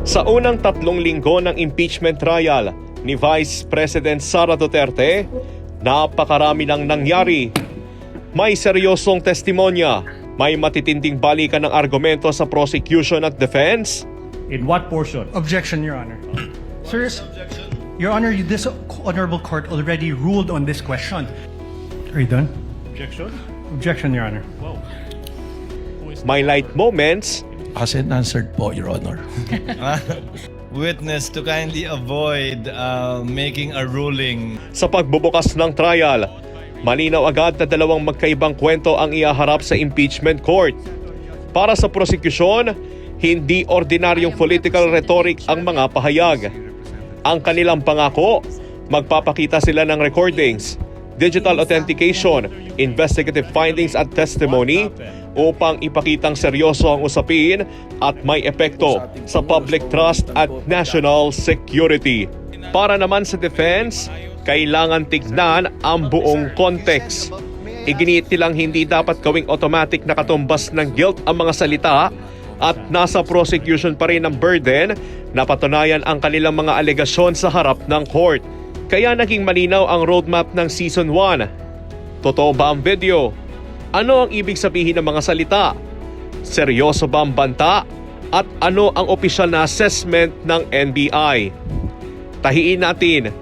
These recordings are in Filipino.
Sa unang 3 linggo ng impeachment trial ni Vice President Sara Duterte, napakarami nang nangyari. May seryosong testimonya, may matitinding balikan ng argumento sa prosecution at defense. In what portion? Objection, Your Honor. Sirs, Your Honor, this honorable court already ruled on this question. Are you done? Objection? Objection, Your Honor. Wow. May light moments, As and answered po, Your Honor. Witness to kindly avoid making a ruling. sa pagbubukas ng trial. Malinaw agad na dalawang magkaibang kwento ang ihaharap sa impeachment court. Para sa prosecution, hindi ordinaryong political rhetoric ang mga pahayag. Ang kanilang pangako, magpapakita sila ng recordings, digital authentication, investigative findings at testimony upang ipakitang seryoso ang usapin at may epekto sa public trust at national security. Para naman sa defense, kailangan tignan ang buong context. Iginiit nilang hindi dapat gawing automatic na katumbas ng guilt ang mga salita at nasa prosecution pa rin ang burden na patunayan ang kanilang mga alegasyon sa harap ng court. Kaya naging malinaw ang roadmap ng Season 1. Totoo ba ang video? Ano ang ibig sabihin ng mga salita? Seryoso ba ang banta? At ano ang opisyal na assessment ng NBI? Tahiin natin,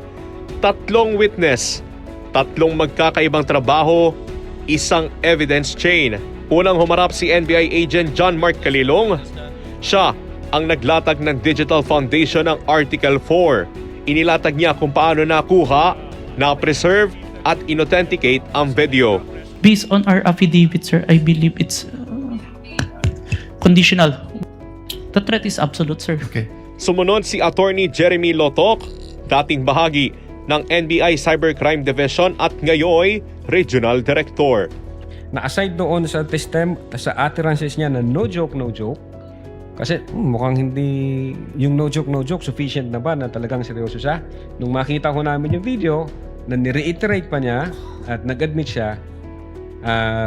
3 witness, 3 magkakaibang trabaho, isang evidence chain. Unang humarap si NBI agent John Mark Calilong. Siya ang naglatag ng digital foundation ng Article 4. Inilatag niya kung paano nakuha, na-preserve at inauthenticate ang video. Based on our affidavit, sir, I believe it's conditional. The threat is absolute, sir. Okay. Sumunod si Attorney Jeremy Lotok, dating bahagi ng NBI Cybercrime Division at ngayoy Regional Director. Na-aside doon sa sa utterances niya na no joke, kasi mukhang hindi yung no joke sufficient na ba na talagang seryoso siya. Nung makita ko namin yung video, na ni-reiterate pa niya at nag-admit siya,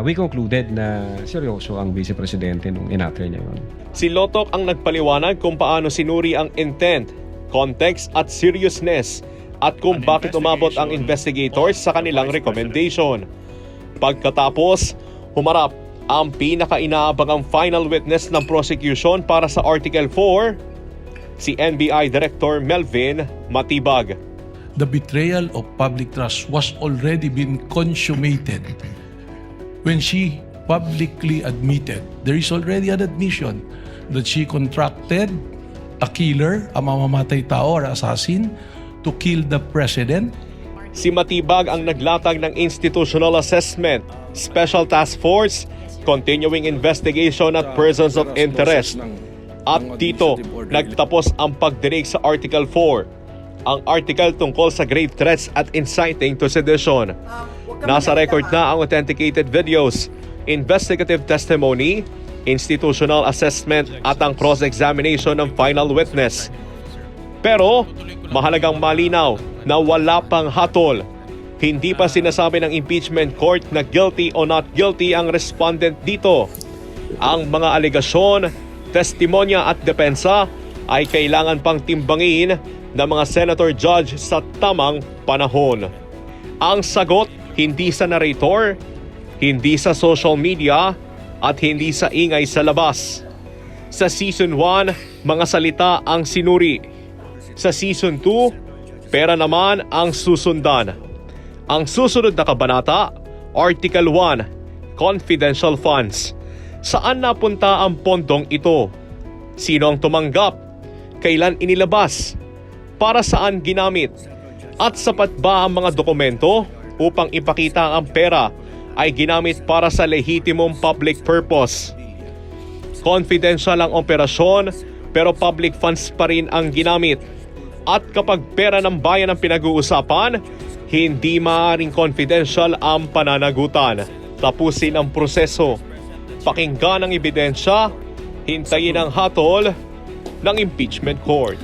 we concluded na seryoso ang Vice Presidente nung in-utter niya yun. Si Lotok ang nagpaliwanag kung paano sinuri ang intent, context at seriousness at kung bakit umabot ang investigators sa kanilang recommendation. Pagkatapos, humarap ang pinaka-inaabangang final witness ng prosecution para sa Article 4, si NBI Director Melvin Matibag. The betrayal of public trust was already been consummated when she publicly admitted, there is already an admission that she contracted a killer, a mamamatay tao or assassin, to kill the president. Si Matibag ang naglatag ng institutional assessment, special task force, continuing investigation at persons of interest. At dito, nagtapos ang pagdinig sa Article 4, ang article tungkol sa grave threats at inciting to sedition. Nasa record na ang authenticated videos, investigative testimony, institutional assessment at ang cross-examination ng final witness. Pero mahalagang malinaw na wala pang hatol. Hindi pa sinasabi ng impeachment court na guilty o not guilty ang respondent dito. Ang mga alegasyon, testimonya at depensa ay kailangan pang timbangin ng mga senator judge sa tamang panahon. Ang sagot hindi sa narrator, hindi sa social media at hindi sa ingay sa labas. Sa Season 1, mga salita ang sinuri. Sa Season 2, pera naman ang susundan. Ang susunod na kabanata, Article 1, Confidential Funds. Saan napunta ang pondong ito? Sino ang tumanggap? Kailan inilabas? Para saan ginamit? At sapat ba ang mga dokumento upang ipakita ang pera ay ginamit para sa lehitimong public purpose? Confidential ang operasyon pero public funds pa rin ang ginamit. At kapag pera ng bayan ang pinag-uusapan, hindi maaaring confidential ang pananagutan. Tapusin ang proseso. Pakinggan ang ebidensya, hintayin ang hatol ng impeachment court.